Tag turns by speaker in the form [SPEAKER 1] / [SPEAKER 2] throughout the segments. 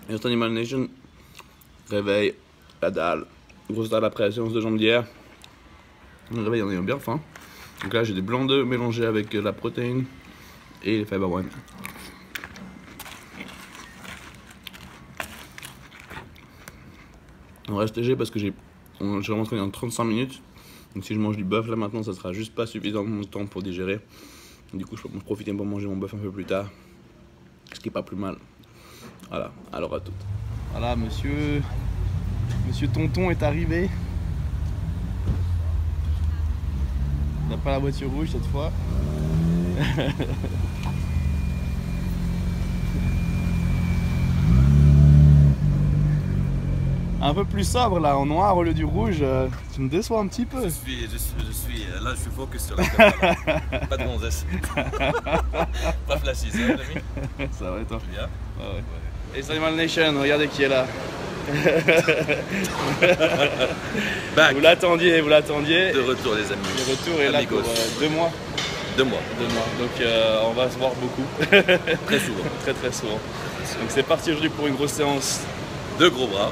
[SPEAKER 1] Just Animal Nation, réveil, la dalle, grosse dalle après la séance de jambes d'hier. Le réveil, on est bien faim. Donc là, j'ai des blancs d'œufs mélangés avec la protéine et les Fiber One. On reste léger parce que j'ai vraiment entraîné en 35 minutes. Donc si je mange du bœuf là maintenant, ça sera juste pas suffisamment de temps pour digérer. Du coup, je peux profiter pour manger mon bœuf un peu plus tard. Ce qui est pas plus mal. Voilà, alors à toutes. Voilà, monsieur Tonton est arrivé. Il n'a pas la voiture rouge cette fois. Un peu plus sobre là, en noir au lieu du rouge, tu me déçois un petit peu.
[SPEAKER 2] Là je suis focus sur la caméra. Pas de gonzesse. Pas flashy, ça va l'ami?
[SPEAKER 1] Ça va et toi?
[SPEAKER 2] Bien.
[SPEAKER 1] Ah ouais. Et c'est Animal Nation, regardez qui est là. Vous l'attendiez, vous l'attendiez.
[SPEAKER 2] De retour les amis.
[SPEAKER 1] Le retour est là pour 2 mois.
[SPEAKER 2] 2 mois.
[SPEAKER 1] 2 mois. Donc on va se voir beaucoup.
[SPEAKER 2] Très souvent.
[SPEAKER 1] Très souvent. Donc c'est parti aujourd'hui pour une grosse séance.
[SPEAKER 2] 2 gros bras.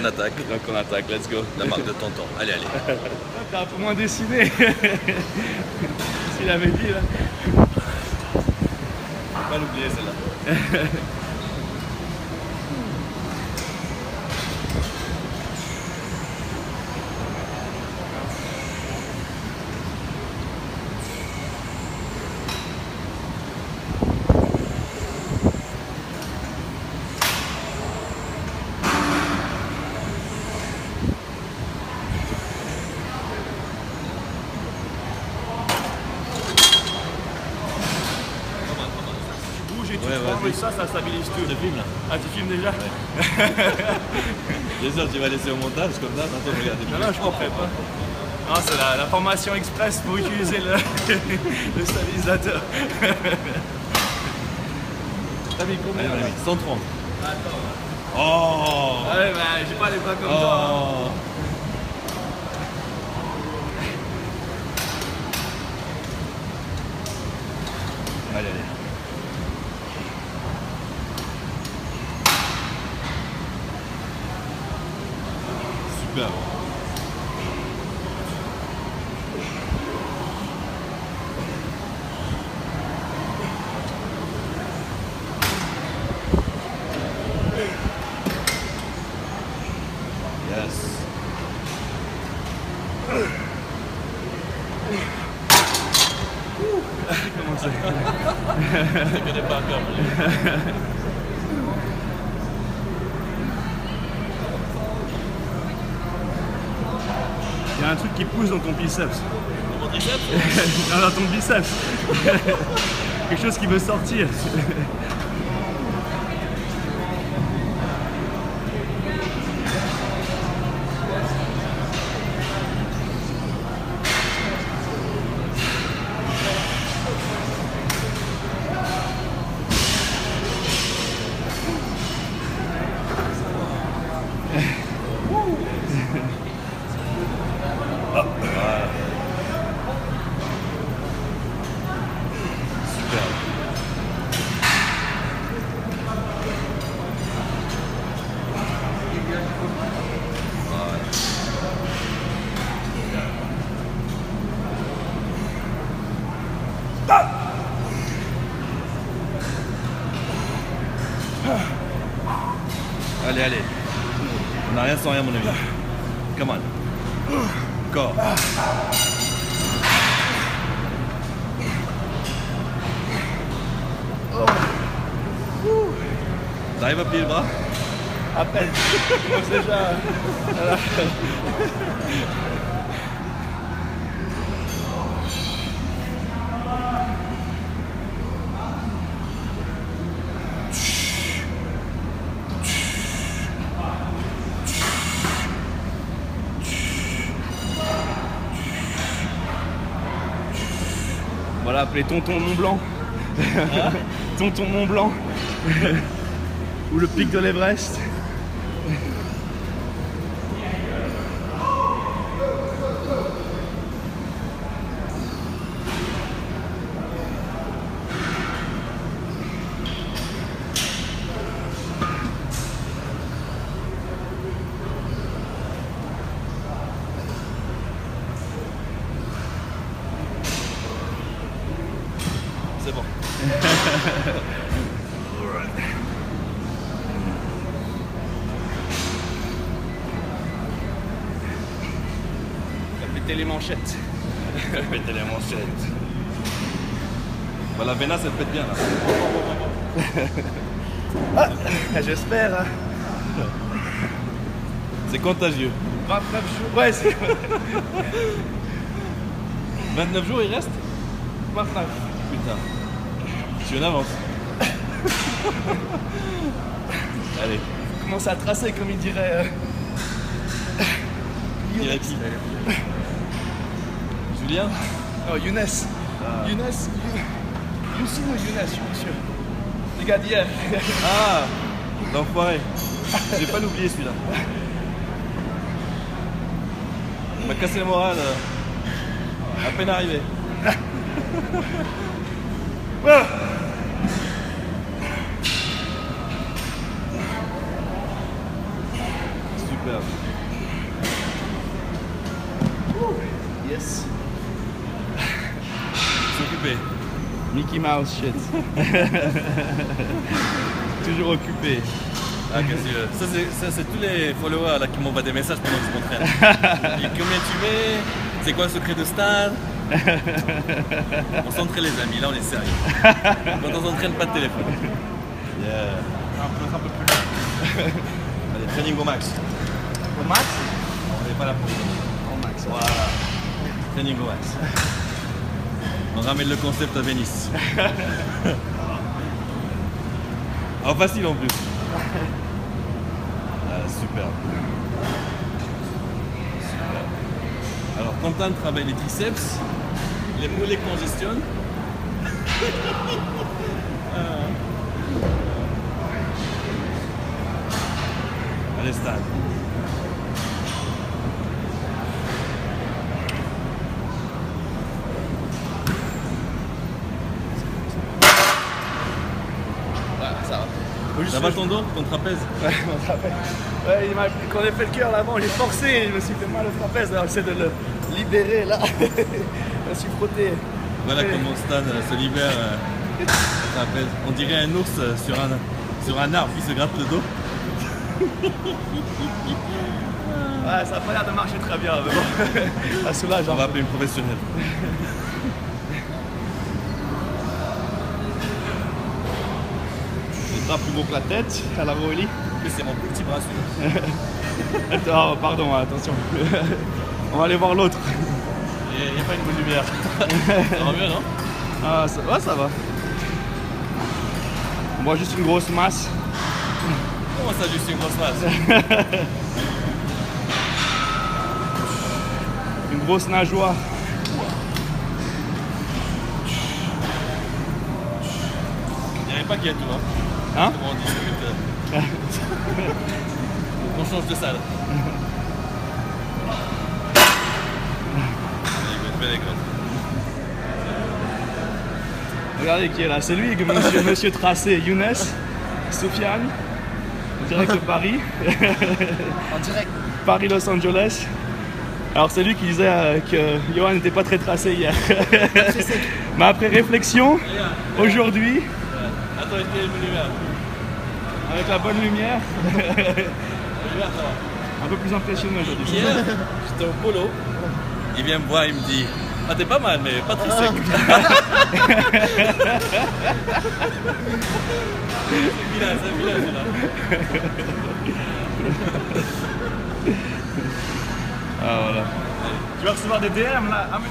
[SPEAKER 2] On attaque.
[SPEAKER 1] Donc on attaque, let's go.
[SPEAKER 2] La marque de tonton. Allez, allez.
[SPEAKER 1] T'as un peu moins dessiné. S'il avait dit là.
[SPEAKER 2] Faut pas l'oublier celle-là.
[SPEAKER 1] Mais ça stabilise tout.
[SPEAKER 2] Je filme là.
[SPEAKER 1] Ah, tu filmes déjà?
[SPEAKER 2] Bien sûr, tu vas laisser au montage comme ça, tantôt regarder.
[SPEAKER 1] Non, je comprends pas. Non, c'est la formation express pour utiliser le stabilisateur. T'as mis combien?
[SPEAKER 2] 130.
[SPEAKER 1] Attends.
[SPEAKER 2] Oh!
[SPEAKER 1] Ouais, bah, j'ai pas les bras comme toi. Hein.
[SPEAKER 2] Allez, allez. Super. Yes.
[SPEAKER 1] Comment c'est?
[SPEAKER 2] Je te connais pas encore.
[SPEAKER 1] Il y a un truc qui pousse dans ton biceps.
[SPEAKER 2] Dans mon triceps?
[SPEAKER 1] Non, dans ton biceps. Quelque chose qui veut sortir.
[SPEAKER 2] Allez, allez. On n'a rien sans rien, mon ami. Come on. Corps. T'arrives à plier le bras?
[SPEAKER 1] À peine. Déjà. Voilà, appelé Tonton Mont Blanc. Tonton Mont Blanc. Ou le pic de l'Everest. Péter les manchettes.
[SPEAKER 2] Péter les manchettes. Bah, la Vena, ça pète bien là.
[SPEAKER 1] Ah, j'espère. Hein.
[SPEAKER 2] C'est contagieux.
[SPEAKER 1] 29 jours. Ouais, c'est
[SPEAKER 2] 29 jours il reste?
[SPEAKER 1] 29.
[SPEAKER 2] Putain. Je suis en avance. Allez.
[SPEAKER 1] Commence à tracer comme il dirait.
[SPEAKER 2] Il dirait qui? Julien?
[SPEAKER 1] Non, Younes. Younes. Youssou ou Younes, je suis sûr. Les gars d'hier.
[SPEAKER 2] Ah, l'enfoiré. J'ai pas l'oublié celui-là. Il m'a cassé le moral à peine arrivé. Super.
[SPEAKER 1] Yes.
[SPEAKER 2] Je suis occupé.
[SPEAKER 1] Mickey Mouse shit. Toujours occupé.
[SPEAKER 2] Ah, qu'est-ce que ça c'est tous les followers là qui m'envoient des messages pendant que je m'entraîne. Et combien tu mets? C'est quoi le secret de stade? On s'entraîne les amis, là on est sérieux. Quand on s'entraîne, pas de téléphone. Yeah.
[SPEAKER 1] Un peu plus long.
[SPEAKER 2] Allez, training au max.
[SPEAKER 1] Au max?
[SPEAKER 2] On n'est pas là pour ça.
[SPEAKER 1] Au max.
[SPEAKER 2] Voilà. Training au max. On ramène le concept à Venise. En facile en plus. Ah, super. Super. Alors, Quentin travaille les triceps, les mollets congestionnent. Allez, stade. Ça va ton dos, ton trapèze?
[SPEAKER 1] Ouais, mon trapèze. Ouais, quand j'ai fait le cœur l'avant, j'ai forcé et je me suis fait mal au trapèze. Alors j'essaie de le libérer là. Je me suis frotté.
[SPEAKER 2] Voilà comment Stan se libère le trapèze. On dirait un ours sur un arbre qui se gratte le dos.
[SPEAKER 1] Ouais, ça a pas l'air de marcher très bien, mais bon. Ça soulage.
[SPEAKER 2] On va appeler une professionnelle.
[SPEAKER 1] Plus gros que la tête à la Roelly.
[SPEAKER 2] Mais c'est mon plus petit bras celui-là.
[SPEAKER 1] Oh, pardon, attention. On va aller voir l'autre.
[SPEAKER 2] Il n'y a pas une bonne lumière. Ça va mieux, non?
[SPEAKER 1] Ah, ouais, ça va. On voit juste une grosse masse.
[SPEAKER 2] Comment ça, juste une grosse masse?
[SPEAKER 1] Une grosse nageoire.
[SPEAKER 2] Il n'y avait pas qu'il y a tout, hein?
[SPEAKER 1] Hein?
[SPEAKER 2] Comment on dit? On change de salle. Belle écran.
[SPEAKER 1] Regardez qui est là, c'est lui, monsieur Tracé, Younes, Sofiane, en direct de Paris. En direct. Paris-Los Angeles. Alors c'est lui qui disait que Johan n'était pas très tracé hier. Mais après réflexion, aujourd'hui,
[SPEAKER 2] attends, il y a une bonne lumière.
[SPEAKER 1] avec la bonne lumière,
[SPEAKER 2] La lumière, ça va.
[SPEAKER 1] un peu plus impressionné aujourd'hui.
[SPEAKER 2] Hier, j'étais au polo. Il vient me voir, il me dit: ah, t'es pas mal, mais pas très sec. C'est vilain, celui-là.
[SPEAKER 1] Ah voilà. Tu vas recevoir des DM là. Ah, mais...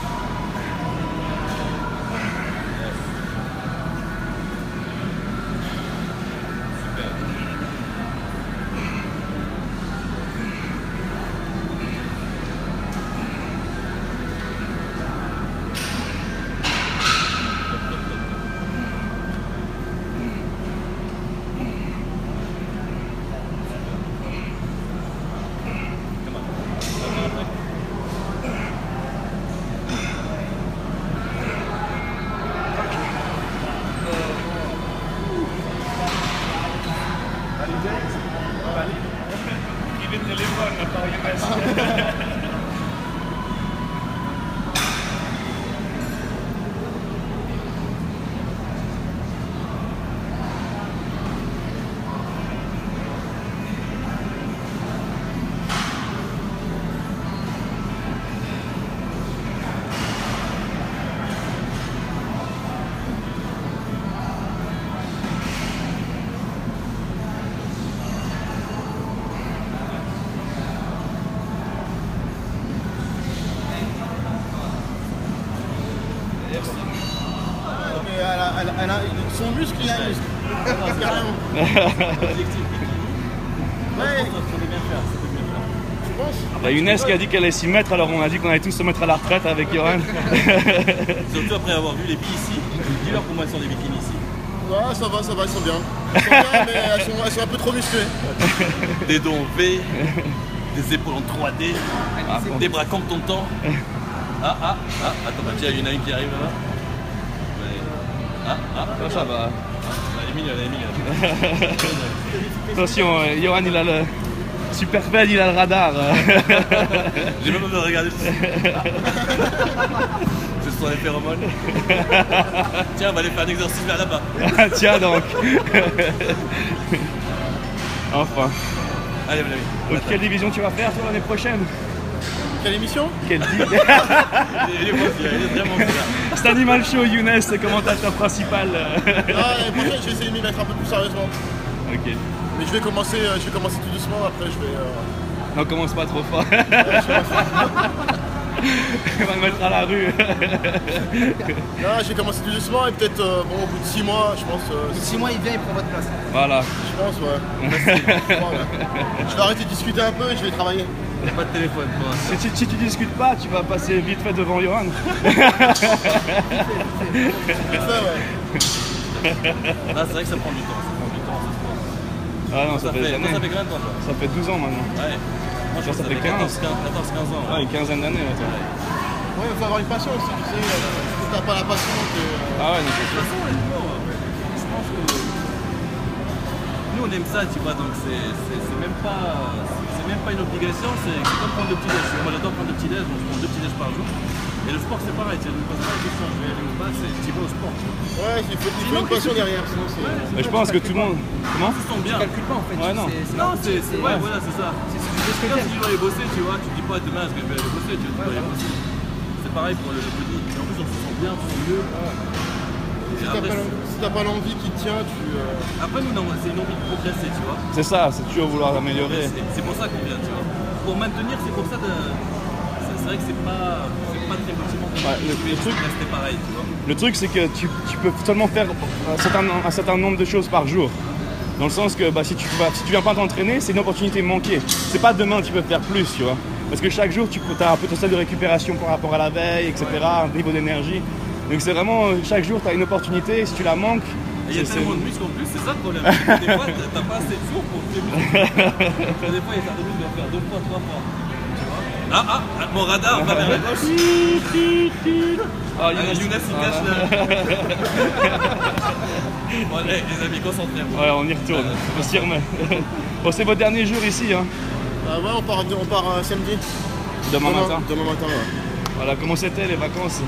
[SPEAKER 3] son muscle, il a un muscle. Carrément.
[SPEAKER 2] Objectif bikini.
[SPEAKER 3] Ouais.
[SPEAKER 2] Je pense que ça peut bien faire. Ça peut bien faire.
[SPEAKER 3] Tu penses?
[SPEAKER 4] Il y a Younes qui a dit qu'elle allait s'y mettre, alors on a dit qu'on allait tous se mettre à la retraite avec Johan.
[SPEAKER 2] Surtout après avoir vu les filles ici. Dis-leur comment elles sont des bikinis ici.
[SPEAKER 3] Ouais, ça va, elles sont bien. Elles sont bien, mais elles sont un peu trop musclées.
[SPEAKER 2] Des dos en V, des épaules en 3D, des bras comme ton temps. Attends, bah, tiens, il y en a une qui arrive là-bas. Ouais.
[SPEAKER 4] Ça va.
[SPEAKER 2] Elle est mignonne, elle est mignonne.
[SPEAKER 4] Attention, Johan il a le super belle, il a le radar.
[SPEAKER 2] J'ai même pas besoin de regarder. Ce sont les phéromones. Tiens, on va aller faire un exercice vers là-bas.
[SPEAKER 4] Tiens donc. Enfin.
[SPEAKER 2] Allez, mon ami.
[SPEAKER 4] Donc, quelle division tu vas faire toi l'année prochaine?
[SPEAKER 3] Quelle émission?
[SPEAKER 4] Quelle
[SPEAKER 2] Il est bon, celui-là, il est vraiment bien.
[SPEAKER 4] C'est Animal Show, Younes, c'est commentateur principal.
[SPEAKER 3] Non, l'année prochaine, je vais essayer de m'y mettre un peu plus sérieusement.
[SPEAKER 4] Ok.
[SPEAKER 3] Mais je vais commencer tout doucement, après je vais...
[SPEAKER 4] Non, commence pas trop fort. On va le mettre à la rue.
[SPEAKER 3] Non, je vais commencer tout doucement et peut-être au bout de 6 mois, je pense...
[SPEAKER 5] 6 mois, il vient, il prend votre place.
[SPEAKER 4] Voilà.
[SPEAKER 3] Je pense, ouais. Je vais arrêter de discuter un peu et je vais travailler.
[SPEAKER 2] Il n'y a pas de téléphone pour l'instant.
[SPEAKER 4] Si tu discutes pas, tu vas passer vite fait devant Johan.
[SPEAKER 3] C'est ça, ouais.
[SPEAKER 2] Ah, c'est vrai que ça prend du temps. Ça prend du temps, ça se passe.
[SPEAKER 4] Ah non, ça fait des
[SPEAKER 2] Toi,
[SPEAKER 4] années.
[SPEAKER 2] ça fait combien de temps, toi?
[SPEAKER 4] Ça fait 12 ans maintenant.
[SPEAKER 2] Ouais. Moi, je pense que
[SPEAKER 4] Ça
[SPEAKER 2] ça
[SPEAKER 4] fait
[SPEAKER 2] fait
[SPEAKER 4] 15.
[SPEAKER 2] 14-15 ans.
[SPEAKER 4] Ah, une quinzaine d'années. Ouais.
[SPEAKER 3] Ouais, il faut avoir une passion aussi, tu sais. Si t'as pas la passion,
[SPEAKER 4] Ah ouais, non, c'est
[SPEAKER 2] De toute
[SPEAKER 4] sûr.
[SPEAKER 2] façon, honnêtement, je pense que nous on aime ça, tu vois, donc c'est même pas une obligation, c'est comme prendre le petit-déj. Moi j'adore prendre le petit-déj, donc je prends 2 petits-déj par jour. Et le sport c'est pareil, tu ne poses pas la question, je vais aller au bas, c'est tu vas au sport. Tu vois.
[SPEAKER 3] ouais, il faut une passion derrière, sinon c'est...
[SPEAKER 4] Mais je pense que tout le monde. Comment?
[SPEAKER 2] Ils sont bien.
[SPEAKER 5] Tu calcules pas en fait.
[SPEAKER 4] Ouais, non.
[SPEAKER 2] Non, ouais, voilà, c'est ça.
[SPEAKER 5] C'est ce que
[SPEAKER 2] Quand
[SPEAKER 5] je
[SPEAKER 2] tu dois aller bosser, tu vois, tu te dis pas demain je vais aller bosser, tu dois aller bosser. C'est pareil pour le body. Et en plus on se sent bien, on se sent mieux. Et
[SPEAKER 3] Si t'as pas l'envie qui te tient, tu...
[SPEAKER 2] Après nous, non, c'est une envie de progresser, tu vois.
[SPEAKER 4] C'est ça, c'est toujours vouloir améliorer.
[SPEAKER 2] C'est pour ça qu'on vient, tu vois. Pour maintenir, c'est pour ça de... C'est vrai que c'est pas très motivant pour
[SPEAKER 4] le truc,
[SPEAKER 2] rester pareil, tu vois.
[SPEAKER 4] le truc, c'est que tu peux seulement faire un certain nombre de choses par jour. Dans le sens que si tu viens pas t'entraîner, c'est une opportunité manquée. C'est pas demain tu peux faire plus, tu vois. Parce que chaque jour, tu as un potentiel de récupération par rapport à la veille, etc., un niveau d'énergie. Donc c'est vraiment, chaque jour, tu as une opportunité. Si tu la manques...
[SPEAKER 2] Et il y a tellement de muscles en plus, c'est ça le problème. Des fois, t'as pas assez de jours pour tes muscles. Des fois, il y a certains muscles qui doivent faire 2 fois, 3 fois. Tu vois. Mon radar va vers la gauche.
[SPEAKER 4] Ah,
[SPEAKER 2] Younes, il cache le... Bon, allez, les amis, concentrez-vous.
[SPEAKER 4] Ouais, on y retourne, on s'y remet. Bon, c'est votre dernier jour ici, hein.
[SPEAKER 3] ouais, on part samedi.
[SPEAKER 4] Demain matin.
[SPEAKER 3] Demain matin, ouais.
[SPEAKER 4] Voilà, comment c'était les vacances?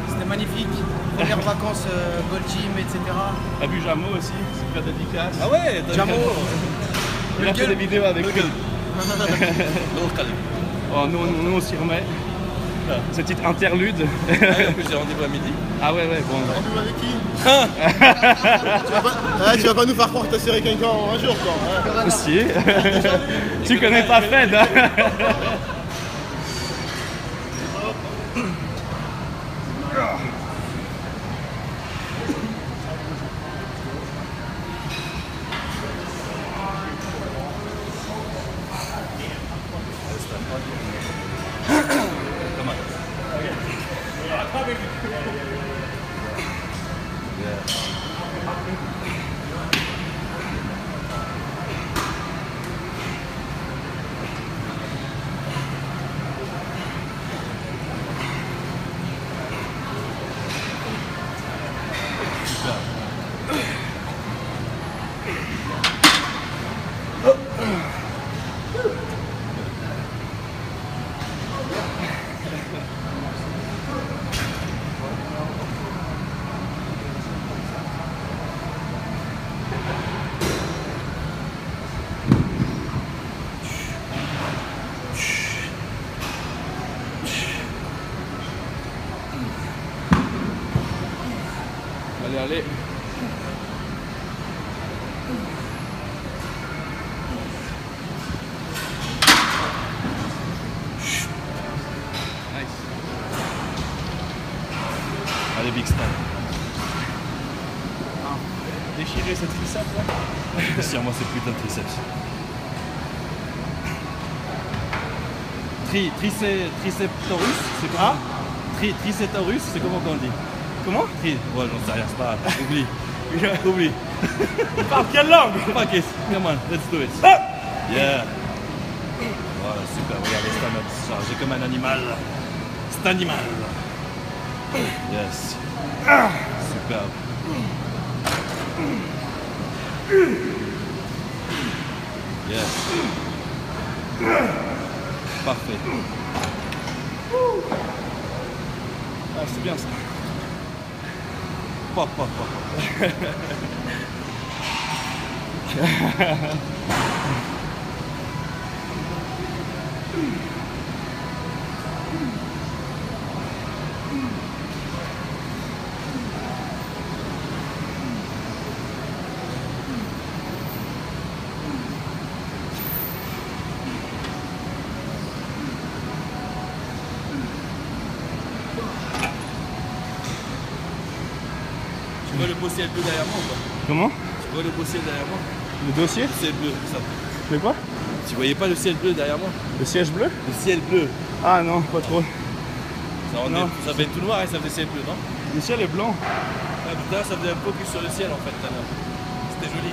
[SPEAKER 5] C'était magnifique. Premières vacances, Gold Gym, etc.
[SPEAKER 4] T'as vu Jamo aussi, super dédicace.
[SPEAKER 2] Ah ouais, t'as
[SPEAKER 5] Jamo.
[SPEAKER 4] Il a fait des vidéos avec lui.
[SPEAKER 2] Non, calme.
[SPEAKER 4] Oh, nous on s'y remet. Ce petit interlude.
[SPEAKER 2] En plus, j'ai rendez-vous à midi.
[SPEAKER 4] Ah ouais, bon.
[SPEAKER 3] Rendez-vous avec qui? Tu vas pas nous faire croire que t'as serré quelqu'un en un jour, quoi. Ouais.
[SPEAKER 4] Aussi. Tu connais pas Fed, hein? Allez. Nice. Allez, big style. déchirer ce triceps là.
[SPEAKER 2] Déchire-moi ces putains de triceps. Triceptorus, c'est comment? Tricetorus, c'est comment qu'on le dit?
[SPEAKER 4] Comment?
[SPEAKER 2] Ouais, j'en sais rien, c'est pas grave. Oublie. Oublie.
[SPEAKER 4] Parle quelle langue?
[SPEAKER 2] Fuck it. Come on, let's do it.
[SPEAKER 4] Ah!
[SPEAKER 2] Yeah. Voilà, super. Regardez, c'est notre chargé comme un animal. C'est animal. Yes. Superbe. Yes. Parfait.
[SPEAKER 4] Ah, c'est bien ça.
[SPEAKER 2] Pop. Tu vois le beau ciel bleu derrière moi ou pas?
[SPEAKER 4] Comment?
[SPEAKER 2] Tu vois le beau ciel derrière moi?
[SPEAKER 4] Le dossier?
[SPEAKER 2] Le ciel bleu, ça.
[SPEAKER 4] Le quoi?
[SPEAKER 2] Tu voyais pas le ciel bleu derrière moi?
[SPEAKER 4] Le siège bleu?
[SPEAKER 2] Le ciel bleu.
[SPEAKER 4] Ah non, pas trop.
[SPEAKER 2] Ça fait tout noir et ça faisait ciel bleu, non?
[SPEAKER 4] Le ciel est blanc.
[SPEAKER 2] Ah putain, ça faisait un focus sur le ciel en fait tout à l'heure. C'était joli.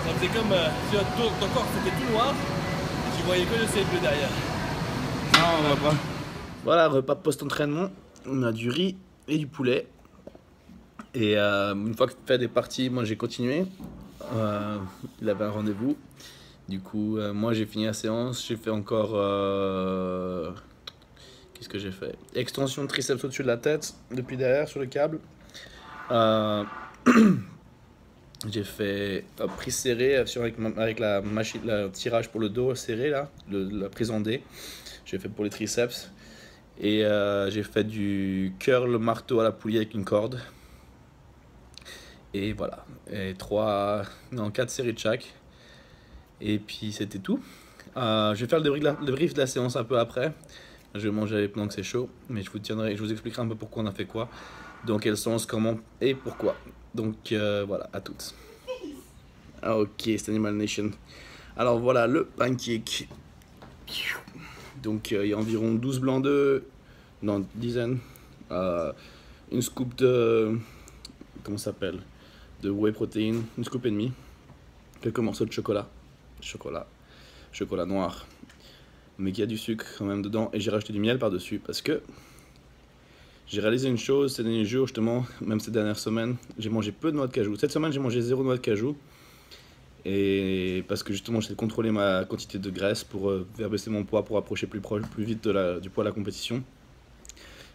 [SPEAKER 2] Ça faisait comme si ton corps c'était tout noir et tu voyais que le ciel bleu derrière.
[SPEAKER 4] Non, on va pas.
[SPEAKER 1] Voilà, repas post-entraînement. On a du riz et du poulet. Et une fois que Fed est parti, moi j'ai continué. Il avait un rendez-vous. Du coup, moi j'ai fini la séance. J'ai fait encore... Qu'est-ce que j'ai fait? Extension de triceps au-dessus de la tête, depuis derrière sur le câble. J'ai fait prise serrée avec la machine, le tirage pour le dos serré, là, la prise en D. J'ai fait pour les triceps. Et j'ai fait du curl marteau à la poulie avec une corde. Et voilà. Et 4 séries de chaque. Et puis c'était tout. Je vais faire le débrief de la séance un peu après. Je vais manger pendant que c'est chaud. Mais je vous expliquerai un peu pourquoi on a fait quoi. Dans quel sens, comment et pourquoi. Donc voilà, à toutes. Ah, ok, c'est Animal Nation. Alors voilà le pancake. Donc il y a environ 12 blancs d'œufs, non, dizaine. Une scoop de... Comment ça s'appelle? De whey protein, une scoop et demie. Quelques morceaux de chocolat. Chocolat noir. Mais qui a du sucre quand même dedans. Et j'ai rajouté du miel par-dessus parce que... J'ai réalisé une chose ces derniers jours, justement, même ces dernières semaines, j'ai mangé peu de noix de cajou. Cette semaine, j'ai mangé 0 noix de cajou. Et parce que justement, j'essaie de contrôler ma quantité de graisse pour faire baisser mon poids, pour approcher plus vite du poids de la compétition.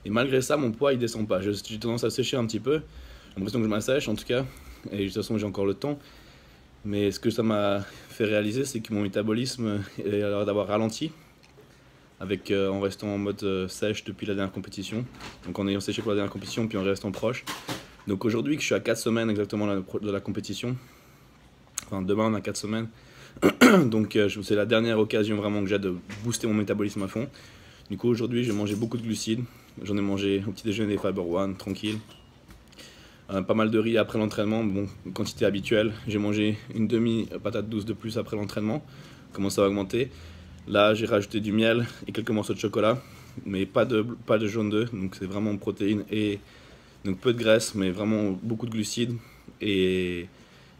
[SPEAKER 1] Et malgré ça, mon poids, il descend pas. J'ai tendance à sécher un petit peu. J'ai l'impression que je m'assèche, en tout cas. Et de toute façon, j'ai encore le temps. Mais ce que ça m'a fait réaliser, c'est que mon métabolisme a l'air d'avoir ralenti. En restant en mode sèche depuis la dernière compétition. Donc en ayant séché pour la dernière compétition, puis en restant proche. Donc aujourd'hui, que je suis à 4 semaines exactement de la compétition. Enfin, demain, on a 4 semaines. Donc c'est la dernière occasion vraiment que j'ai de booster mon métabolisme à fond. Du coup, aujourd'hui, j'ai mangé beaucoup de glucides. J'en ai mangé au petit déjeuner des Fiber One, tranquille. Pas mal de riz après l'entraînement, bon, quantité habituelle. J'ai mangé une demi-patate douce de plus après l'entraînement. Commence à augmenter. Là, j'ai rajouté du miel et quelques morceaux de chocolat, mais pas de jaune d'œuf, donc c'est vraiment protéines et donc peu de graisse, mais vraiment beaucoup de glucides et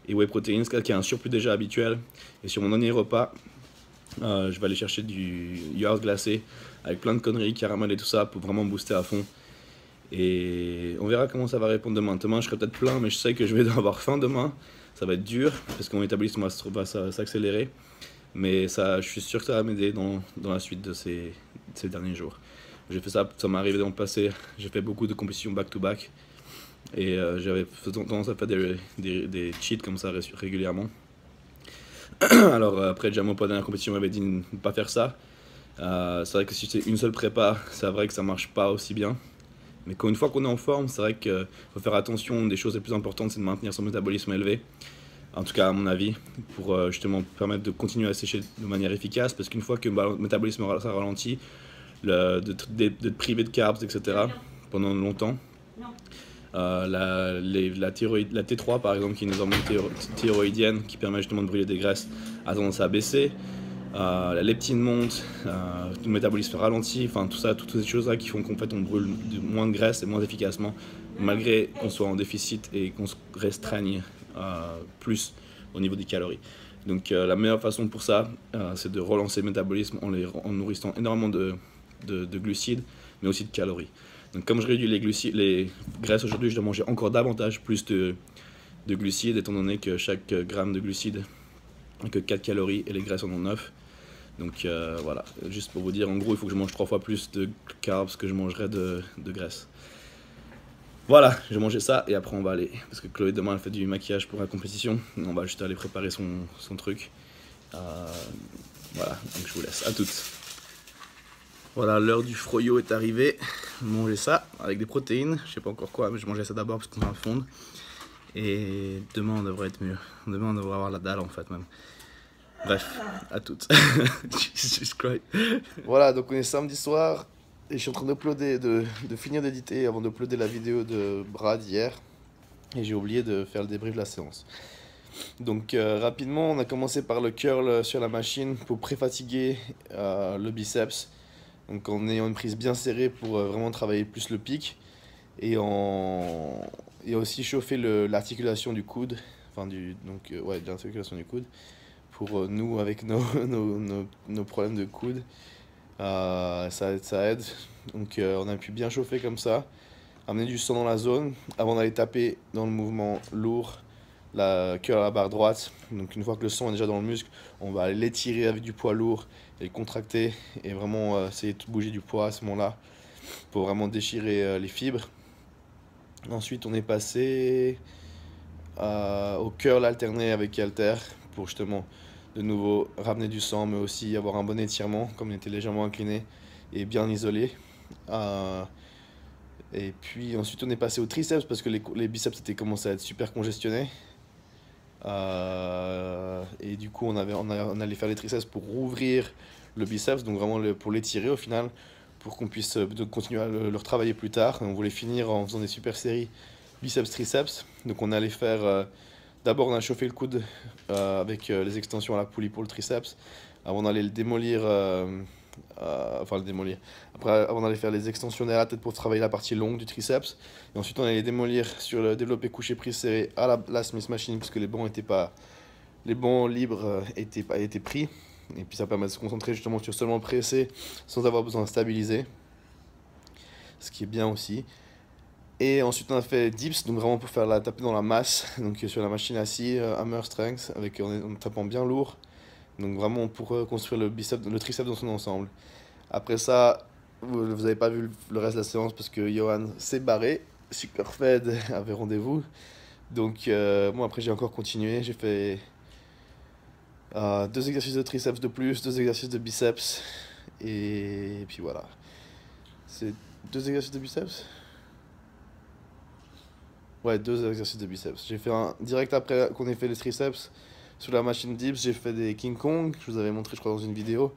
[SPEAKER 1] whey protein, qui est un surplus déjà habituel. Et sur mon dernier repas, je vais aller chercher du yaourt glacé avec plein de conneries, caramel et tout ça pour vraiment booster à fond. Et on verra comment ça va répondre demain. Demain, je serai peut-être plein, mais je sais que je vais avoir faim demain. Ça va être dur parce que mon métabolisme va s'accélérer. Mais ça, je suis sûr que ça va m'aider dans la suite de ces derniers jours. J'ai fait ça m'est arrivé dans le passé. J'ai fait beaucoup de compétitions back-to-back. Et j'avais tendance à faire des cheats comme ça régulièrement. Alors après, déjà mon pote dans la compétition m'avait dit de ne pas faire ça. C'est vrai que si c'est une seule prépa, c'est vrai que ça marche pas aussi bien. Mais une fois qu'on est en forme, c'est vrai qu'il faut faire attention. Une des choses les plus importantes, c'est de maintenir son métabolisme élevé. En tout cas, à mon avis, pour justement permettre de continuer à sécher de manière efficace. Parce qu'une fois que le métabolisme ça ralentit, de te priver de carbs, etc. pendant longtemps, La T3 par exemple, qui est une hormone thyroïdienne qui permet justement de brûler des graisses, a tendance à baisser. La leptine monte, le métabolisme ralentit, enfin tout ça, toutes ces choses-là qui font qu'en fait on brûle moins de graisse et moins efficacement, malgré qu'on soit en déficit et qu'on se restreigne plus au niveau des calories. Donc la meilleure façon pour ça, c'est de relancer le métabolisme en nourrissant énormément de glucides, mais aussi de calories. Donc comme je réduis les graisses aujourd'hui, je dois manger encore davantage plus de glucides, étant donné que chaque gramme de glucides n'a que 4 calories et les graisses en ont 9. Donc voilà, juste pour vous dire, en gros, il faut que je mange 3 fois plus de carbs que je mangerais de graisse. Voilà, je vais manger ça et après on va aller, parce que Chloé demain elle fait du maquillage pour la compétition, on va juste aller préparer son truc. Voilà, donc je vous laisse, à toutes. Voilà, l'heure du froyo est arrivée, manger ça avec des protéines, je sais pas encore quoi, mais je mangeais ça d'abord parce qu'on va fondre. Et demain on devrait être mieux, demain on devrait avoir la dalle en fait même. Bref, à toutes. Jesus Christ. Voilà, donc on est samedi soir. Et je suis en train de finir d'éditer avant d'uploader la vidéo de Brad hier. Et j'ai oublié de faire le débrief de la séance. Donc rapidement, on a commencé par le curl sur la machine pour pré-fatiguer le biceps. Donc en ayant une prise bien serrée pour vraiment travailler plus le pic. Et aussi chauffer l'articulation du coude. Enfin, l'articulation du coude. Pour nous, avec nos problèmes de coude. Ça aide, donc on a pu bien chauffer comme ça, amener du sang dans la zone avant d'aller taper dans le mouvement lourd, la curl à la barre droite. Donc une fois que le sang est déjà dans le muscle, on va aller l'étirer avec du poids lourd et le contracter et vraiment essayer de bouger du poids à ce moment-là pour vraiment déchirer les fibres. Ensuite on est passé au curl alterné avec halter pour justement de nouveau ramener du sang, mais aussi avoir un bon étirement comme il était légèrement incliné et bien isolé. Et puis ensuite on est passé au triceps parce que les biceps étaient commencé à être super congestionnés. Et du coup on allait faire les triceps pour rouvrir le biceps, donc vraiment pour l'étirer au final, pour qu'on puisse continuer à le retravailler plus tard. On voulait finir en faisant des super séries biceps-triceps, donc on allait faire... D'abord, on a chauffé le coude avec les extensions à la poulie pour le triceps, avant d'aller le démolir, Après, avant d'aller faire les extensions derrière la tête pour travailler la partie longue du triceps. Et ensuite, on allait les démolir sur le développé couché prise serré à la Smith Machine, puisque les bancs libres étaient pris. Et puis, ça permet de se concentrer justement sur seulement presser, sans avoir besoin de stabiliser, ce qui est bien aussi. Et ensuite on a fait dips, donc vraiment pour faire la taper dans la masse, donc sur la machine assis, hammer strength, en tapant bien lourd, donc vraiment pour construire le triceps dans son ensemble. Après ça, vous n'avez pas vu le reste de la séance parce que Johan s'est barré, Superfed avait rendez-vous, donc moi après j'ai encore continué, j'ai fait 2 exercices de triceps de plus, 2 exercices de biceps, et puis voilà. C'est 2 exercices de biceps ? Ouais, 2 exercices de biceps. J'ai fait direct après qu'on ait fait les triceps sur la machine dips, j'ai fait des King Kong, je vous avais montré je crois dans une vidéo,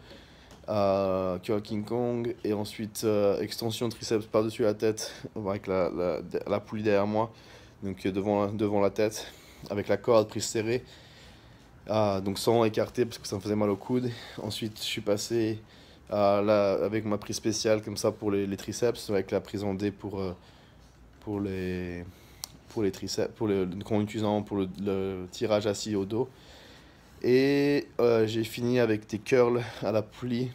[SPEAKER 1] curl King Kong, et ensuite extension triceps par-dessus la tête avec la poulie derrière moi, donc devant la tête, avec la corde prise serrée, donc sans écarter parce que ça me faisait mal au coude. Ensuite je suis passé avec ma prise spéciale comme ça pour les triceps, avec la prise en D pour les triceps, en utilisant pour le tirage assis au dos. Et j'ai fini avec des curls à la poulie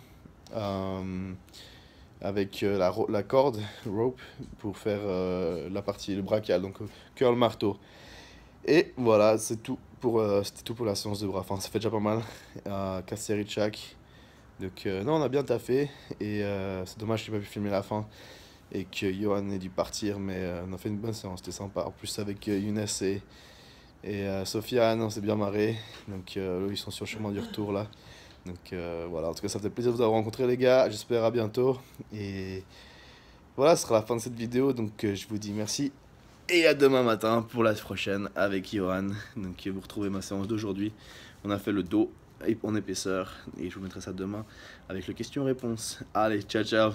[SPEAKER 1] avec la corde, rope, pour faire le brachial, donc curl marteau. Et voilà, c'était tout pour la séance de bras. Enfin, ça fait déjà pas mal, 4 séries de chaque. Donc non, on a bien taffé et c'est dommage que j'ai pas pu filmer la fin et que Johan ait dû partir, mais on a fait une bonne séance, c'était sympa. En plus avec Younes et Sofiane, on s'est bien marré. Donc ils sont sur le chemin du retour là. Donc voilà, en tout cas ça fait plaisir de vous avoir rencontré les gars, j'espère à bientôt. Et voilà, ce sera la fin de cette vidéo, donc je vous dis merci. Et à demain matin pour la prochaine avec Johan. Donc vous retrouvez ma séance d'aujourd'hui. On a fait le dos en épaisseur et je vous mettrai ça demain avec le question-réponse. Allez, ciao ciao.